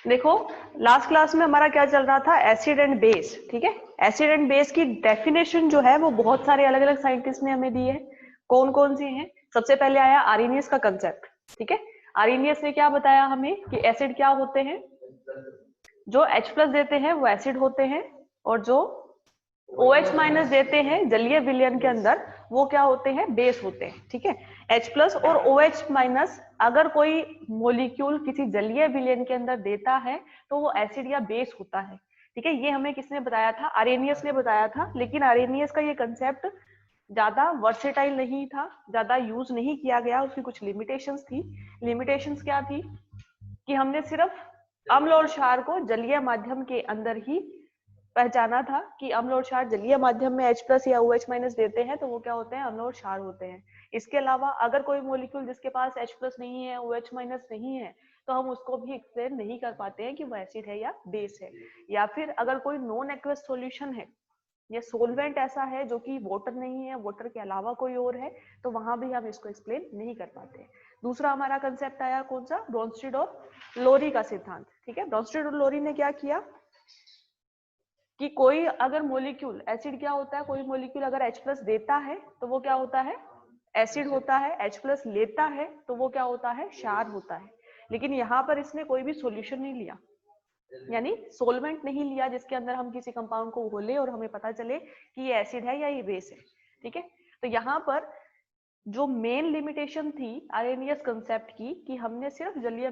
देखो, last class में हमारा क्या चल रहा था, एसिड एंड बेस। ठीक है, एसिड एंड बेस की डेफिनेशन जो है वो बहुत सारे अलग अलग साइंटिस्ट ने हमें दी है। कौन कौन सी हैं? सबसे पहले आया आर्हेनियस का कंसेप्ट। ठीक है, आर्हेनियस ने क्या बताया हमें कि एसिड क्या होते हैं, जो H+ देते हैं वो एसिड होते हैं, और जो OH- देते हैं जलीय विलयन के अंदर वो क्या होते हैं, बेस होते हैं। ठीक है, H+ और OH- अगर कोई मोलिक्यूल किसी जलीय विलयन के अंदर देता है तो वो एसिड या बेस होता है। ठीक है, ये हमें किसने बताया था? आर्हेनियस ने बताया था। लेकिन आर्हेनियस का ये कंसेप्ट ज्यादा वर्सेटाइल नहीं था, ज्यादा यूज नहीं किया गया, उसकी कुछ लिमिटेशंस थी। लिमिटेशंस क्या थी कि हमने सिर्फ अम्ल और क्षार को जलीय माध्यम के अंदर ही पहचाना था कि अम्ल और क्षार जलीय माध्यम में H+ या OH- देते हैं तो वो क्या होते हैं, अम्ल और क्षार होते हैं। इसके अलावा अगर कोई मॉलिक्यूल जिसके पास H+ नहीं है, OH- नहीं है, तो हम उसको भी एक्सप्लेन नहीं कर पाते हैं कि वो एसिड है या बेस है। या फिर अगर कोई नॉन एक्वस सॉल्यूशन है या सोलवेंट ऐसा है जो कि वाटर नहीं है, वाटर के अलावा कोई और है, तो वहां भी हम इसको एक्सप्लेन नहीं कर पाते। दूसरा हमारा कंसेप्ट आया कौन सा, ब्रोंस्टेड और लोरी का सिद्धांत। ठीक है, ब्रोंस्टेड और लोरी ने क्या किया कि कोई अगर मॉलिक्यूल, एसिड क्या होता है, कोई मॉलिक्यूल अगर H+ देता है तो वो क्या होता है, एसिड होता है। H+ लेता है तो वो क्या होता है, क्षार होता है। लेकिन यहाँ पर इसने कोई भी सॉल्यूशन नहीं लिया, यानी सोलवेंट नहीं लिया जिसके अंदर हम किसी कंपाउंड को घोले और हमें पता चले कि ये एसिड है या ये बेस है। ठीक है, तो यहाँ पर जो मेन लिमिटेशन थी आर्हेनियस कंसेप्ट की कि हमने सिर्फ जलीय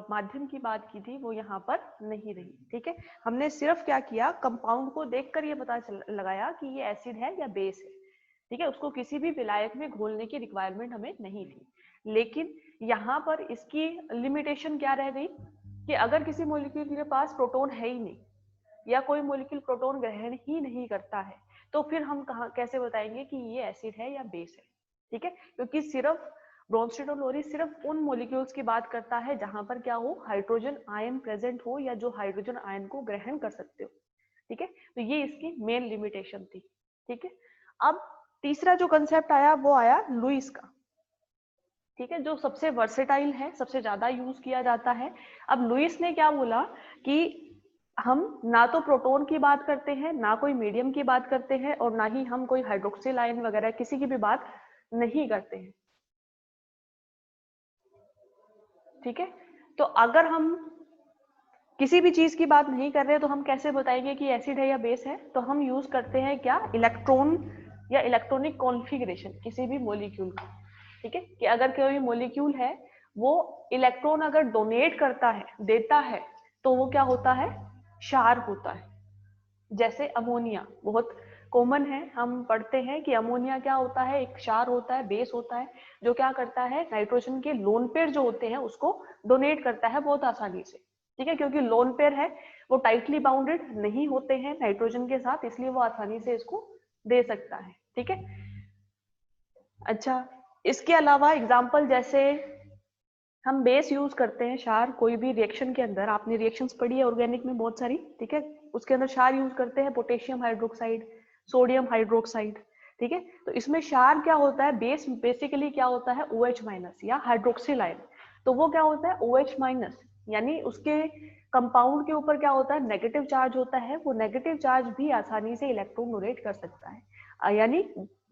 माध्यम की बात की थी, वो यहाँ पर नहीं रही। ठीक है, हमने सिर्फ क्या किया, कंपाउंड को देखकर ये पता लगाया कि ये एसिड है या बेस है। ठीक है, उसको किसी भी विलायक में घोलने की रिक्वायरमेंट हमें नहीं थी। लेकिन यहाँ पर इसकी लिमिटेशन क्या रह गई कि अगर किसी मॉलिक्यूल के पास प्रोटॉन है ही नहीं या कोई मॉलिक्यूल प्रोटॉन ग्रहण ही नहीं करता है, तो फिर हम कैसे बताएंगे कि ये एसिड है या बेस है। ठीक है, क्योंकि सिर्फ ब्रोंस्टेड और लोरी सिर्फ उन मॉलिक्यूल्स की बात करता है जहां पर क्या हो, हाइड्रोजन आयन प्रेजेंट हो या जो हाइड्रोजन आयन को ग्रहण कर सकते हो। ठीक है, तो ये इसकी मेन लिमिटेशन थी। ठीक है, अब तीसरा जो कंसेप्ट आया वो आया लुईस का। ठीक है, जो सबसे वर्सेटाइल है, सबसे ज्यादा यूज किया जाता है। अब लुईस ने क्या बोला कि हम ना तो प्रोटॉन की बात करते हैं, ना कोई मीडियम की बात करते हैं, और ना ही हम कोई हाइड्रोक्सिल आयन वगैरह किसी की भी बात नहीं करते हैं। ठीक है, तो अगर हम किसी भी चीज की बात नहीं कर रहे तो हम कैसे बताएंगे कि एसिड है या बेस है? तो हम यूज करते हैं क्या, इलेक्ट्रॉन या इलेक्ट्रॉनिक कॉन्फ़िगरेशन किसी भी मॉलिक्यूल का। ठीक है, कि अगर कोई मॉलिक्यूल है वो इलेक्ट्रॉन अगर डोनेट करता है, देता है, तो वो क्या होता है, क्षार होता है। जैसे अमोनिया बहुत कॉमन है, हम पढ़ते हैं कि अमोनिया क्या होता है, एक क्षार होता है, बेस होता है, जो क्या करता है, नाइट्रोजन के लोन पेयर जो होते हैं उसको डोनेट करता है बहुत आसानी से। ठीक है, क्योंकि लोन पेयर है वो टाइटली बाउंडेड नहीं होते हैं नाइट्रोजन के साथ, इसलिए वो आसानी से इसको दे सकता है। ठीक है, अच्छा, इसके अलावा एग्जाम्पल जैसे हम बेस यूज करते हैं क्षार, कोई भी रिएक्शन के अंदर, आपने रिएक्शंस पढ़ी है ऑर्गेनिक में बहुत सारी। ठीक है, उसके अंदर क्षार यूज करते हैं, पोटेशियम हाइड्रोक्साइड, सोडियम हाइड्रोक्साइड। ठीक है, तो इसमें क्षार क्या होता है, बेस बेसिकली क्या होता है, OH- या हाइड्रोक्सिल आयन। तो वो क्या होता है, OH-, यानी उसके कंपाउंड के ऊपर क्या होता है, नेगेटिव चार्ज होता है। वो नेगेटिव चार्ज भी आसानी से इलेक्ट्रॉन डोनेट कर सकता है। यानी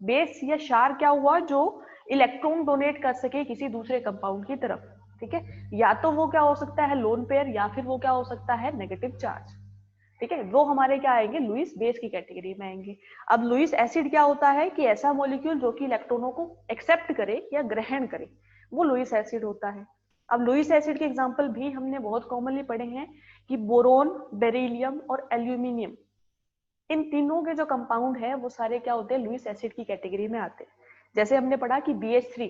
बेस या क्षार क्या हुआ, जो इलेक्ट्रॉन डोनेट कर सके किसी दूसरे कंपाउंड की तरफ। ठीक है, या तो वो क्या हो सकता है, लोन पेयर, या फिर वो क्या हो सकता है, नेगेटिव चार्ज। ठीक है, वो हमारे क्या आएंगे, लुईस बेस की कैटेगरी में आएंगे। अब लुईस एसिड क्या होता है कि ऐसा मॉलिक्यूल जो कि इलेक्ट्रॉनों को एक्सेप्ट करे या ग्रहण करे, वो लुईस एसिड होता है। अब लुईस एसिड के एग्जांपल भी हमने बहुत कॉमनली पढ़े हैं कि बोरोन, बेरिलियम और एल्यूमिनियम, इन तीनों के जो कंपाउंड है वो सारे क्या होते हैं, लुईस एसिड की कैटेगरी में आते हैं। जैसे हमने पढ़ा कि BH3,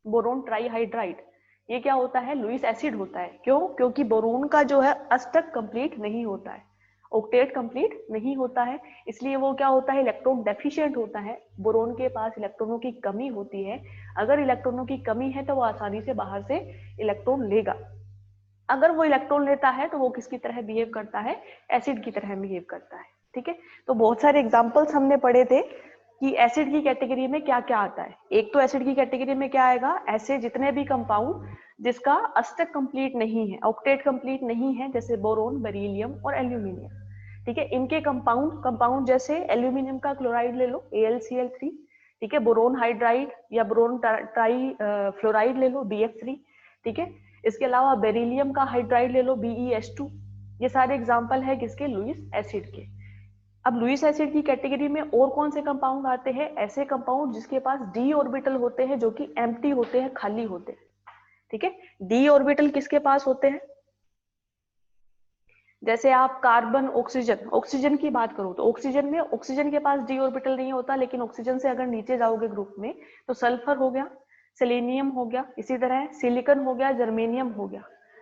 बोरोन ट्राईहाइड्राइड, ये क्या होता है, लुईस एसिड होता है। क्यों? क्योंकि बोरोन का जो है अष्टक कंप्लीट नहीं होता है, ऑक्टेट कंप्लीट नहीं होता है, इसलिए वो क्या होता है, इलेक्ट्रॉन डेफिशिएंट होता है। बोरोन के पास इलेक्ट्रॉनों की कमी होती है। अगर इलेक्ट्रॉनों की कमी है तो वो आसानी से बाहर से इलेक्ट्रॉन लेगा। अगर वो इलेक्ट्रॉन लेता है तो वो किसकी तरह बिहेव करता है, एसिड की तरह बिहेव करता है। ठीक है, तो बहुत सारे एग्जांपल्स हमने पढ़े थे कि एसिड की कैटेगरी में क्या क्या आता है। एक तो एसिड की कैटेगरी में क्या आएगा, ऐसे जितने भी कंपाउंड जिसका अष्टक कंप्लीट नहीं है, ऑक्टेट कंप्लीट नहीं है, जैसे बोरोन, बेरिलियम और एल्यूमिनियम। ठीक है, इनके कंपाउंड जैसे एल्यूमिनियम का क्लोराइड ले लो AlCl3, ठीक है, बोरोन हाइड्राइड या बोरोन ट्राई फ्लोराइड ले लो BF3, ठीक है, इसके अलावा बेरिलियम का हाइड्राइड ले लो BeH2। ये सारे एग्जाम्पल है किसके, लुईस एसिड के। अब लुईस एसिड की कैटेगरी में और कौन से कंपाउंड आते हैं, ऐसे कंपाउंड जिसके पास d ऑर्बिटल होते हैं, जो कि एम्प्टी होते हैं, खाली होते हैं। ठीक है, d ऑर्बिटल किसके पास होते हैं, जैसे आप कार्बन, ऑक्सीजन की बात करो तो ऑक्सीजन के पास d ऑर्बिटल नहीं होता, लेकिन ऑक्सीजन से अगर नीचे जाओगे ग्रुप में तो सल्फर हो गया, सेलेनियम हो गया, इसी तरह सिलिकॉन हो गया, जर्मेनियम हो गया।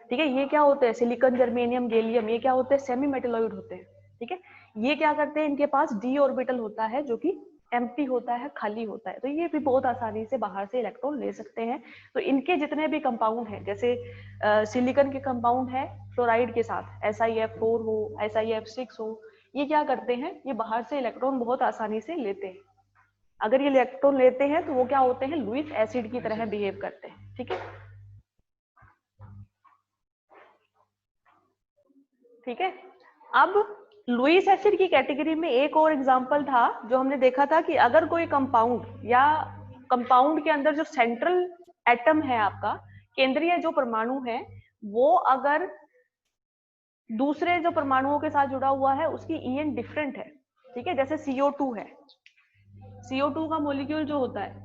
ठीक है, ये क्या होते हैं, सिलिकॉन, जर्मेनियम, गैलियम, ये क्या होते हैं, सेमी मेटेलॉइड होते हैं। ठीक है, ये क्या करते हैं, इनके पास d ऑर्बिटल होता है जो कि एम्प्टी होता है, खाली होता है, तो ये भी बहुत आसानी से बाहर से इलेक्ट्रॉन ले सकते हैं। तो इनके जितने भी कंपाउंड हैं, जैसे सिलिकॉन के कंपाउंड है फ्लोराइड के साथ SiF4 हो, SiF6 हो, ये क्या करते हैं, ये बाहर से इलेक्ट्रॉन बहुत आसानी से लेते हैं। अगर ये इलेक्ट्रॉन लेते हैं तो वो क्या होते हैं, लुईस एसिड की तरह बिहेव करते हैं। ठीक है, ठीक है। अब लुईस एसिड की कैटेगरी में एक और एग्जांपल था जो हमने देखा था कि अगर कोई कंपाउंड या कंपाउंड के अंदर जो सेंट्रल एटम है, आपका केंद्रीय जो परमाणु है, वो अगर दूसरे जो परमाणुओं के साथ जुड़ा हुआ है उसकी EN डिफरेंट है। ठीक है, जैसे CO2 है, CO2 का मॉलिक्यूल जो होता है,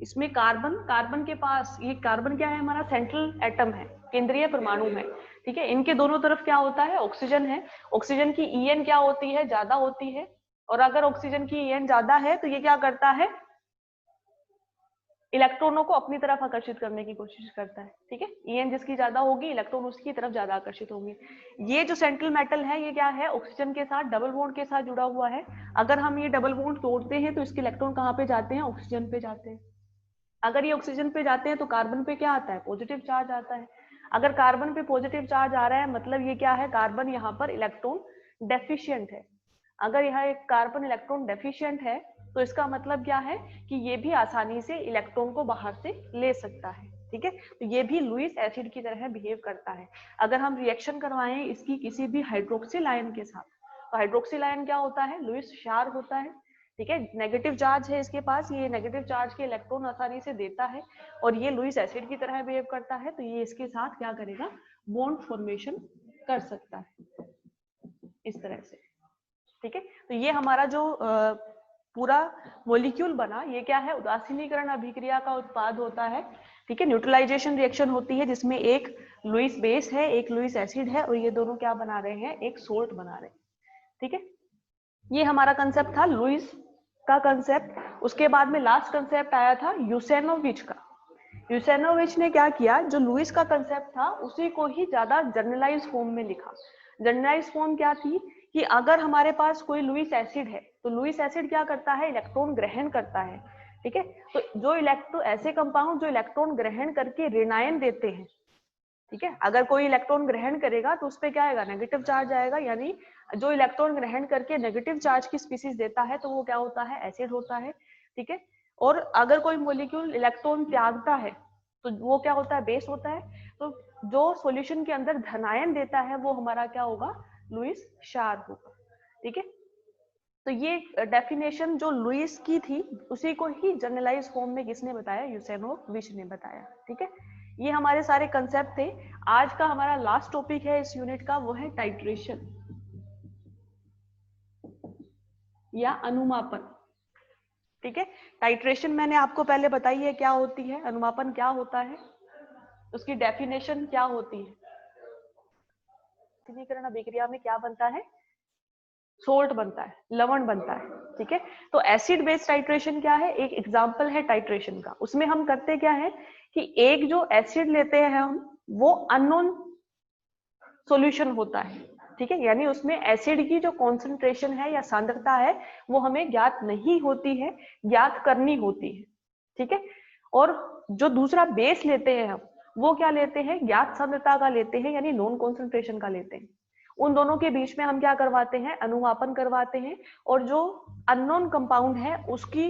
इसमें कार्बन के पास, ये कार्बन क्या है, हमारा सेंट्रल एटम है, केंद्रीय परमाणु है। ठीक है, इनके दोनों तरफ क्या होता है, ऑक्सीजन है। ऑक्सीजन की EN क्या होती है, ज्यादा होती है, और अगर ऑक्सीजन की EN ज्यादा है तो ये क्या करता है, इलेक्ट्रॉनों को अपनी तरफ आकर्षित करने की कोशिश करता है। ठीक है, EN जिसकी ज्यादा होगी, इलेक्ट्रॉन उसकी तरफ ज्यादा आकर्षित होंगे। ये जो सेंट्रल मेटल है, ये क्या है, ऑक्सीजन के साथ डबल बॉन्ड के साथ जुड़ा हुआ है। अगर हम ये डबल बॉन्ड तोड़ते हैं तो इसके इलेक्ट्रॉन कहाँ पे जाते हैं, ऑक्सीजन पे जाते हैं। अगर ये ऑक्सीजन पे जाते हैं तो कार्बन पे क्या आता है, पॉजिटिव चार्ज आता है। अगर कार्बन पे पॉजिटिव चार्ज आ रहा है, मतलब ये क्या है, कार्बन यहाँ पर इलेक्ट्रॉन डेफिशिएंट है। अगर यह एक कार्बन इलेक्ट्रॉन डेफिशिएंट है तो इसका मतलब क्या है कि ये भी आसानी से इलेक्ट्रॉन को बाहर से ले सकता है। ठीक है, तो ये भी लुईस एसिड की तरह बिहेव करता है। अगर हम रिएक्शन करवाएं इसकी किसी भी हाइड्रोक्सिल आयन के साथ, तो हाइड्रोक्सिल आयन क्या होता है, लुईस क्षार होता है। ठीक है, नेगेटिव चार्ज है इसके पास, ये नेगेटिव चार्ज के इलेक्ट्रॉन आसानी से देता है, और ये लुईस एसिड की तरह बिहेव करता है, तो ये इसके साथ क्या करेगा, बॉन्ड फॉर्मेशन कर सकता है इस तरह से। ठीक है, तो ये हमारा जो पूरा मॉलिक्यूल बना, ये क्या है, उदासीनीकरण अभिक्रिया का उत्पाद होता है। ठीक है, न्यूट्रलाइजेशन रिएक्शन होती है जिसमें एक लुईस बेस है, एक लुईस एसिड है, और ये दोनों क्या बना रहे हैं, एक सोल्ट बना रहे हैं। ठीक है, ये हमारा कंसेप्ट था लुईस का कंसेप्ट। उसके बाद में लास्ट कंसेप्ट आया था यूसेनोविच का। यूसेनोविच ने क्या किया, जो लुईस का कंसेप्ट था उसी को ही ज्यादा जर्नलाइज फॉर्म में लिखा। जर्नलाइज फॉर्म क्या थी कि अगर हमारे पास कोई लुईस एसिड है तो लुईस एसिड क्या करता है, इलेक्ट्रॉन ग्रहण करता है। ठीक है, तो जो इलेक्ट्रॉन, ऐसे कंपाउंड जो इलेक्ट्रॉन ग्रहण करके ऋणायन देते हैं, ठीक है, अगर कोई इलेक्ट्रॉन ग्रहण करेगा तो उस पर क्या आएगा, नेगेटिव चार्ज आएगा, यानी जो इलेक्ट्रॉन ग्रहण करके नेगेटिव चार्ज की स्पीसीज देता है तो वो क्या होता है, एसिड होता है। ठीक है, और अगर कोई मॉलिक्यूल इलेक्ट्रॉन त्यागता है तो वो क्या होता है, बेस होता है। तो जो सॉल्यूशन के अंदर धनायन देता है वो हमारा क्या होगा, लुईस क्षार होगा। ठीक है, तो ये डेफिनेशन जो लुईस की थी उसी को ही जनरलाइज फॉर्म में किसने बताया, यूसेनोविच ने बताया। ठीक है, ये हमारे सारे कंसेप्ट थे। आज का हमारा लास्ट टॉपिक है इस यूनिट का, वो है टाइट्रेशन या अनुमापन। ठीक है, टाइट्रेशन मैंने आपको पहले बताई है क्या होती है, अनुमापन क्या होता है, उसकी डेफिनेशन क्या होती है। आयनीकरण अभिक्रिया में क्या बनता है, सोल्ट बनता है, लवण बनता है। ठीक है, तो एसिड बेस्ड टाइट्रेशन क्या है, एक एग्जांपल है टाइट्रेशन का। उसमें हम करते क्या है कि एक जो एसिड लेते हैं हम, वो अननोन सॉल्यूशन होता है। ठीक है, यानी उसमें एसिड की जो कॉन्सेंट्रेशन है या सांद्रता है वो हमें ज्ञात नहीं होती है, ज्ञात करनी होती है। ठीक है, और जो दूसरा बेस लेते हैं हम, वो क्या लेते हैं, ज्ञात सांद्रता का लेते हैं, यानी नॉन कॉन्सेंट्रेशन का लेते हैं। उन दोनों के बीच में हम क्या करवाते हैं, अनुमापन करवाते हैं, और जो अननोन कंपाउंड है उसकी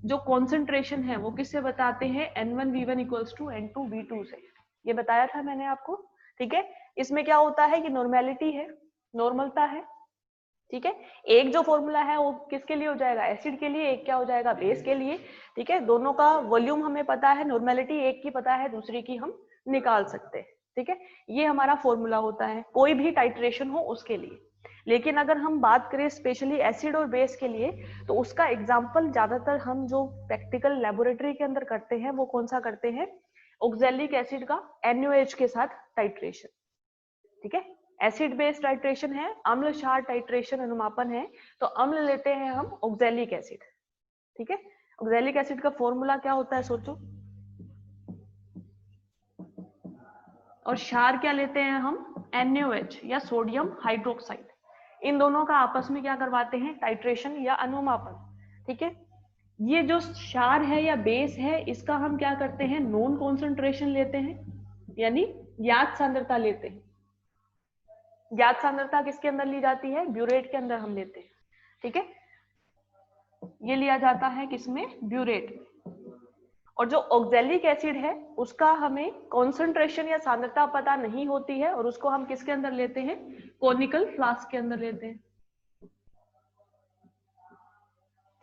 जो कॉन्सेंट्रेशन है वो किससे बताते हैं, N1V1 इक्वल्स टू N2V2 से, ये बताया था मैंने आपको। ठीक है, इसमें क्या होता है कि नॉर्मेलिटी है, नॉर्मलता है। ठीक है, एक जो फॉर्मूला है वो किसके लिए हो जाएगा, एसिड के लिए, एक क्या हो जाएगा, बेस के लिए। ठीक है, दोनों का वॉल्यूम हमें पता है, नॉर्मेलिटी एक की पता है, दूसरी की हम निकाल सकते हैं। ठीक है, ये हमारा फॉर्मूला होता है कोई भी टाइट्रेशन हो उसके लिए। लेकिन अगर हम बात करें स्पेशली एसिड और बेस के लिए, तो उसका एग्जाम्पल ज्यादातर हम जो प्रैक्टिकल लेबोरेटरी के अंदर करते हैं वो कौन सा करते हैं, ऑक्सैलिक एसिड का NaOH के साथ टाइट्रेशन। ठीक है, एसिड बेस टाइट्रेशन है, अम्ल क्षार टाइट्रेशन अनुमापन है, तो अम्ल लेते हैं हम ऑक्सैलिक एसिड। ठीक है, ऑक्सैलिक एसिड का फॉर्मूला क्या होता है सोचो, और क्षार क्या लेते हैं हम, NaOH या सोडियम हाइड्रोक्साइड। इन दोनों का आपस में क्या करवाते हैं, टाइट्रेशन या अनुमापन। ठीक है, ये जो क्षार है या बेस है इसका हम क्या करते हैं, नॉन कॉन्सेंट्रेशन लेते हैं, यानी ज्ञात सांद्रता लेते हैं। ज्ञात सांद्रता किसके अंदर ली जाती है, ब्यूरेट के अंदर हम लेते हैं। ठीक है, ये लिया जाता है किसमें, ब्यूरेट। और जो ऑक्सैलिक एसिड है उसका हमें कॉन्सेंट्रेशन या सांद्रता पता नहीं होती है, और उसको हम किसके अंदर लेते हैं, कोनिकल फ्लास्क के अंदर लेते हैं।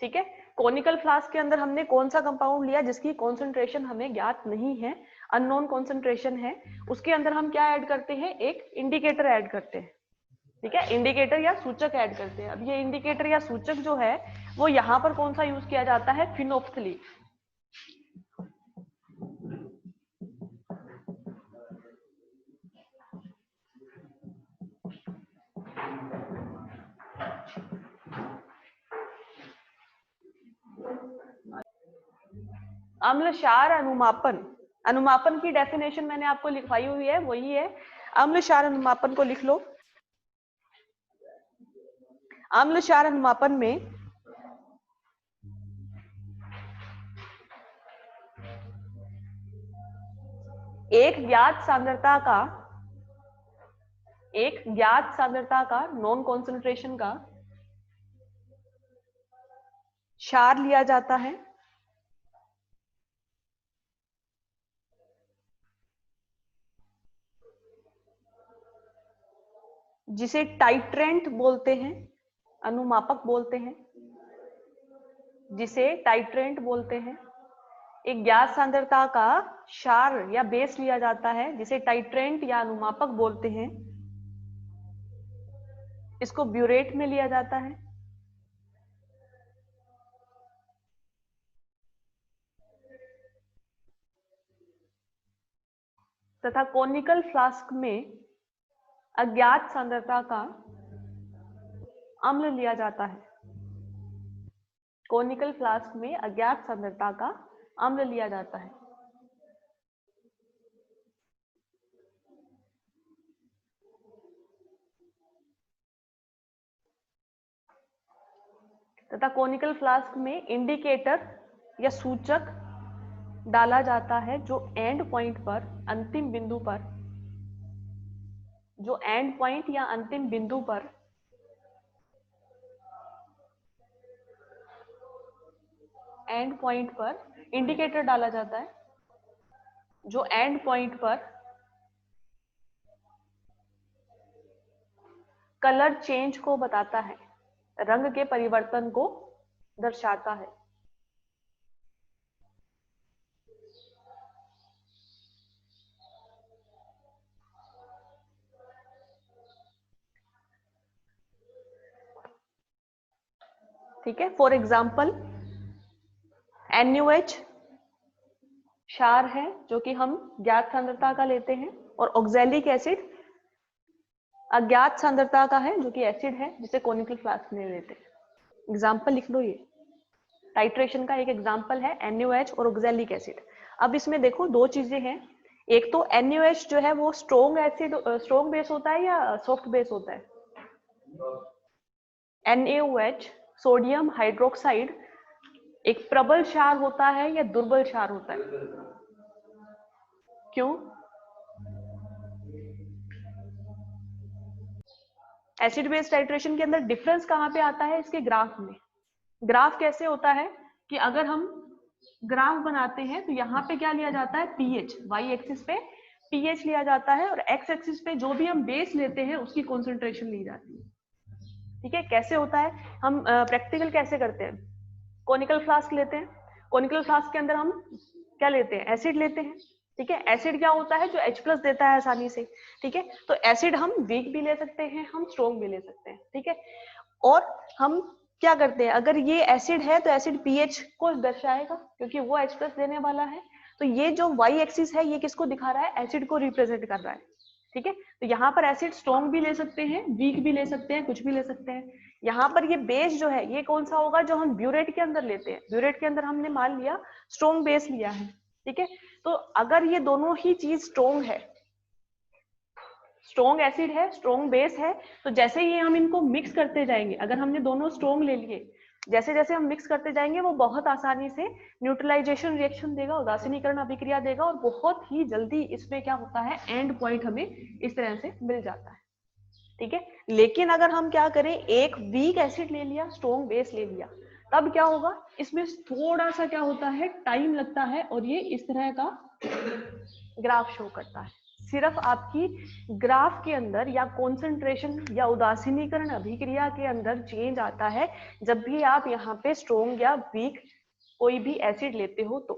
ठीक है, कोनिकल फ्लास्क के अंदर हमने कौन सा कंपाउंड लिया जिसकी कॉन्सेंट्रेशन हमें ज्ञात नहीं है, अननोन कॉन्सेंट्रेशन है, उसके अंदर हम क्या ऐड करते हैं, एक इंडिकेटर ऐड करते हैं। ठीक है, इंडिकेटर या सूचक ऐड करते हैं। अब ये इंडिकेटर या सूचक जो है वो यहाँ पर कौन सा यूज किया जाता है, फिनोफ्थलीन। अम्ल क्षार अनुमापन, अनुमापन की डेफिनेशन मैंने आपको लिखवाई हुई है, वही है। अम्ल क्षार अनुमापन को लिख लो। अम्ल क्षार अनुमापन में एक ज्ञात सांद्रता का नॉन कॉन्सेंट्रेशन का क्षार लिया जाता है, जिसे टाइट्रेंट बोलते हैं, अनुमापक बोलते हैं, जिसे टाइट्रेंट बोलते हैं। एक ज्ञात सांद्रता का क्षार या बेस लिया जाता है जिसे टाइट्रेंट या अनुमापक बोलते हैं, इसको ब्यूरेट में लिया जाता है। तथा कोनिकल फ्लास्क में अज्ञात सांद्रता का अम्ल लिया जाता है। कोनिकल फ्लास्क में अज्ञात सांद्रता का अम्ल लिया जाता है। तथा कोनिकल फ्लास्क में इंडिकेटर या सूचक डाला जाता है जो एंड पॉइंट पर, अंतिम बिंदु पर, जो एंड पॉइंट या अंतिम बिंदु पर इंडिकेटर डाला जाता है, जो एंड पॉइंट पर कलर चेंज को बताता है, रंग के परिवर्तन को दर्शाता है। ठीक है, फॉर एग्जाम्पल NaOH क्षार है जो कि हम ज्ञात सांद्रता का लेते हैं, और ऑक्सैलिक एसिड अज्ञात सांद्रता का है जो कि एसिड है जिसे कोनिकल फ्लास्क में लेते हैं। एग्जाम्पल लिख लो, ये टाइट्रेशन का एक एग्जाम्पल है NaOH और ऑक्सैलिक एसिड। अब इसमें देखो दो चीजें हैं, एक तो NaOH जो है वो स्ट्रोंग बेस होता है या सॉफ्ट बेस होता है। NaOH सोडियम हाइड्रोक्साइड एक प्रबल क्षार होता है या दुर्बल क्षार होता है, क्यों? एसिड बेस टाइट्रेशन के अंदर डिफरेंस कहां पे आता है, इसके ग्राफ में। ग्राफ कैसे होता है कि अगर हम ग्राफ बनाते हैं तो यहाँ पे क्या लिया जाता है, पीएच, वाई एक्सिस पे पीएच लिया जाता है और एक्स एक्सिस पे जो भी हम बेस लेते हैं उसकी कॉन्सेंट्रेशन ली जाती है। ठीक है, कैसे होता है, हम प्रैक्टिकल कैसे करते हैं, कॉनिकल फ्लास्क लेते हैं, कॉनिकल फ्लास्क के अंदर हम क्या लेते हैं, एसिड लेते हैं। ठीक है, एसिड क्या होता है, जो H+ देता है आसानी से। ठीक है, तो एसिड हम वीक भी ले सकते हैं, हम स्ट्रॉन्ग भी ले सकते हैं। ठीक है, और हम क्या करते हैं, अगर ये एसिड है तो एसिड पीएच को दर्शाएगा क्योंकि वो H+ देने वाला है। तो ये जो वाई एक्सिस है ये किसको दिखा रहा है, एसिड को रिप्रेजेंट कर रहा है। ठीक है, तो यहाँ पर एसिड स्ट्रॉन्ग भी ले सकते हैं, वीक भी ले सकते हैं, कुछ भी ले सकते हैं। यहाँ पर ये बेस जो है ये कौन सा होगा, जो हम ब्यूरेट के अंदर लेते हैं। ब्यूरेट के अंदर हमने मान लिया स्ट्रॉन्ग बेस लिया है। ठीक है, तो अगर ये दोनों ही चीज स्ट्रॉन्ग है, स्ट्रॉन्ग एसिड है, स्ट्रॉन्ग बेस है, तो जैसे ही हम इनको मिक्स करते जाएंगे, अगर हमने दोनों स्ट्रॉन्ग ले लिए, जैसे जैसे हम मिक्स करते जाएंगे वो बहुत आसानी से न्यूट्रलाइजेशन रिएक्शन देगा, उदासीनीकरण अभिक्रिया देगा और बहुत ही जल्दी इसमें क्या होता है, एंड पॉइंट हमें इस तरह से मिल जाता है। ठीक है, लेकिन अगर हम क्या करें, एक वीक एसिड ले लिया, स्ट्रॉन्ग बेस ले लिया, तब क्या होगा, इसमें थोड़ा सा क्या होता है, टाइम लगता है और ये इस तरह का ग्राफ शो करता है। सिर्फ आपकी ग्राफ के अंदर या कॉन्सेंट्रेशन या उदासीनीकरण अभिक्रिया के अंदर चेंज आता है जब भी आप यहाँ पे स्ट्रॉन्ग या वीक कोई भी एसिड लेते हो तो।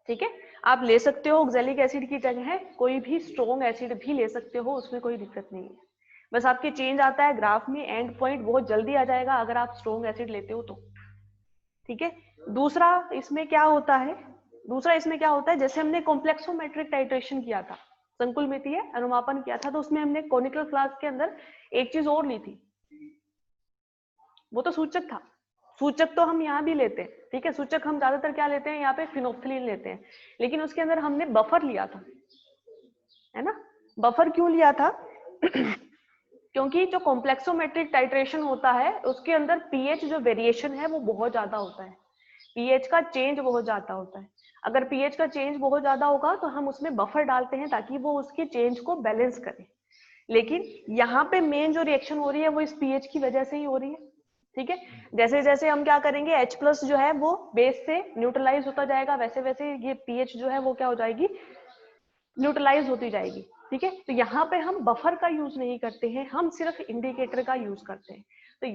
ठीक है, आप ले सकते हो ऑक्सैलिक एसिड की जगह कोई भी स्ट्रॉन्ग एसिड भी ले सकते हो, उसमें कोई दिक्कत नहीं है। बस आपके चेंज आता है ग्राफ में, एंड पॉइंट बहुत जल्दी आ जाएगा अगर आप स्ट्रॉन्ग एसिड लेते हो तो। ठीक है, दूसरा इसमें क्या होता है, जैसे हमने कॉम्प्लेक्सोमेट्रिक टाइट्रेशन किया था, संकुलमितीय अनुमापन किया था, तो उसमें हमने कोनिकल फ्लास्क के अंदर एक चीज और ली थी, वो तो सूचक था। सूचक तो हम यहाँ भी लेते हैं। ठीक है, सूचक हम ज्यादातर क्या लेते हैं, यहाँ पे फिनोप्थिलीन लेते हैं, लेकिन उसके अंदर हमने बफर लिया था, है ना। बफर क्यों लिया था क्योंकि जो कॉम्प्लेक्सोमेट्रिक टाइट्रेशन होता है उसके अंदर पीएच जो वेरिएशन है वो बहुत ज्यादा होता है, पीएच का चेंज बहुत ज्यादा होता है। अगर पीएच का चेंज बहुत ज्यादा होगा तो हम उसमें बफर डालते हैं ताकि वो उसके चेंज को बैलेंस करे, लेकिन यहाँ पे मेन जो रिएक्शन हो रही है वो इस पीएच की वजह से ही हो रही है। ठीक है, जैसे जैसे हम क्या करेंगे, H+ जो है वो बेस से न्यूट्रलाइज होता जाएगा, वैसे वैसे ये पीएच जो है वो क्या हो जाएगी, न्यूट्रलाइज होती जाएगी। ठीक है, तो यहाँ पे हम बफर का यूज नहीं करते हैं, हम सिर्फ इंडिकेटर का यूज करते हैं। तो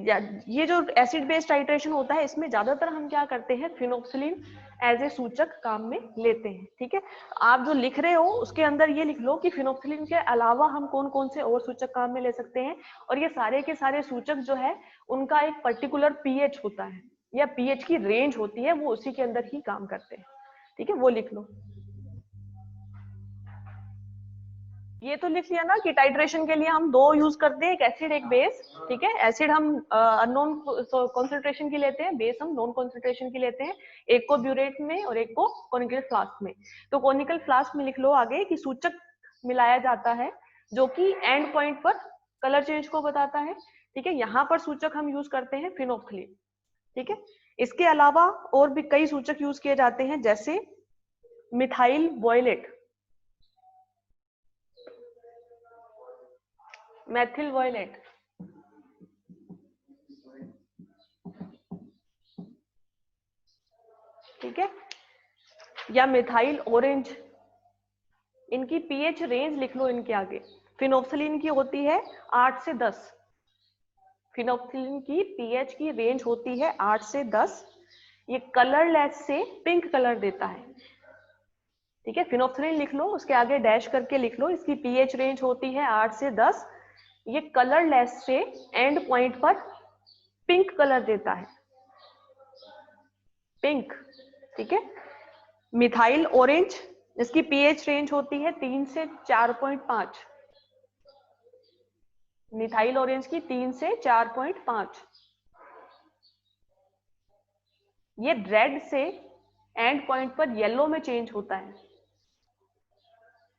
ये जो एसिड बेस्ड टाइट्रेशन होता है इसमें ज्यादातर हम क्या करते हैं, फिनोक्सिलिन एज ए सूचक काम में लेते हैं। ठीक है, आप जो लिख रहे हो उसके अंदर ये लिख लो कि फिनोक्सिलिन के अलावा हम कौन कौन से और सूचक काम में ले सकते हैं, और ये सारे के सारे सूचक जो है उनका एक पर्टिकुलर पीएच होता है या पीएच की रेंज होती है, वो उसी के अंदर ही काम करते हैं। ठीक है, वो लिख लो। ये तो लिख लिया ना कि टाइट्रेशन के लिए हम दो यूज करते हैं, एक एसिड एक बेस। ठीक है, एसिड हम अननोन कॉन्सेंट्रेशन की लेते हैं, बेस हम नॉन कॉन्सेंट्रेशन की लेते हैं, एक को ब्यूरेट में और एक को कोनिकल फ्लास्क में। तो कोनिकल फ्लास्क में लिख लो आगे कि सूचक मिलाया जाता है जो कि एंड पॉइंट पर कलर चेंज को बताता है। ठीक है, यहाँ पर सूचक हम यूज करते हैं फिनोफ्थिलीन। ठीक है, इसके अलावा और भी कई सूचक यूज किए जाते हैं जैसे मिथाइल वॉयलेट, मैथिल वॉयलेट, ठीक है, या मिथाइल ऑरेंज। इनकी पीएच रेंज लिख लो इनके आगे। फिनोप्सिलिन की होती है 8 से 10, फिनोप्सिलिन की पीएच की रेंज होती है 8 से 10। ये कलरलेस से पिंक कलर देता है। ठीक है, फिनोप्सिलिन लिख लो, उसके आगे डैश करके लिख लो, इसकी पीएच रेंज होती है 8 से 10। ये कलरलेस से एंड पॉइंट पर पिंक कलर देता है, पिंक। ठीक है, मिथाइल ऑरेंज, इसकी पीएच रेंज होती है 3 से 4.5, मिथाइल ऑरेंज की 3 से 4.5। ये रेड से एंड पॉइंट पर येलो में चेंज होता है,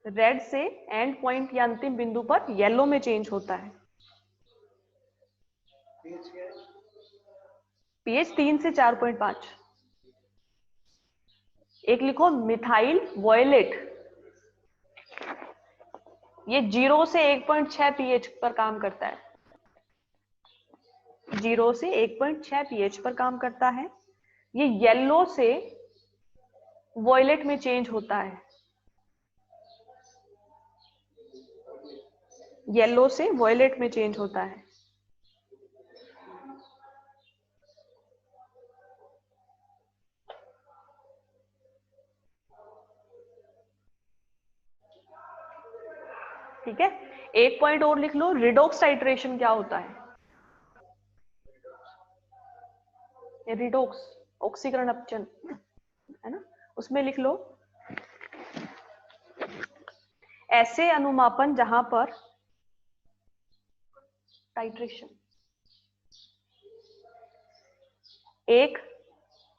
रेड से एंड पॉइंट या अंतिम बिंदु पर येलो में चेंज होता है। पीएच 3 से 4.5। एक लिखो मिथाइल वॉयलेट, ये 0 से 1.6 पीएच पर काम करता है, 0 से 1.6 पीएच पर काम करता है। ये येलो से वॉयलेट में चेंज होता है, येलो से वॉयलेट में चेंज होता है। ठीक है, एक पॉइंट और लिख लो, रिडॉक्स टाइट्रेशन क्या होता है? रिडॉक्स ऑक्सीकरण अपचन है ना, उसमें लिख लो ऐसे अनुमापन जहां पर टाइट्रेशन एक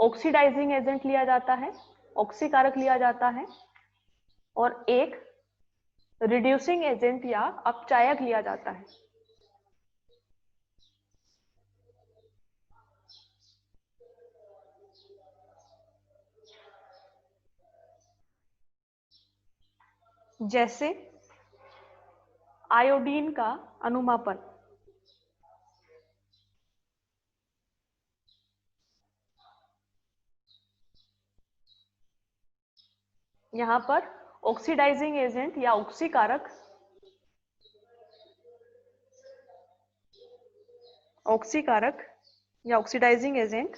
ऑक्सीडाइजिंग एजेंट लिया जाता है, ऑक्सीकारक लिया जाता है, और एक रिड्यूसिंग एजेंट या अपचायक लिया जाता है। जैसे आयोडीन का अनुमापन, यहां पर ऑक्सीडाइजिंग एजेंट या ऑक्सीकारक, ऑक्सीकारक या ऑक्सीडाइजिंग एजेंट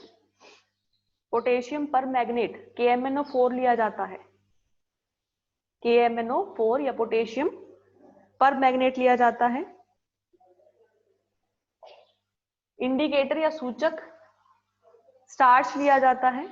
पोटेशियम पर मैग्नेट KMnO4 लिया जाता है, KMnO4 या पोटेशियम पर मैग्नेट लिया जाता है। इंडिकेटर या सूचक स्टार्च लिया जाता है,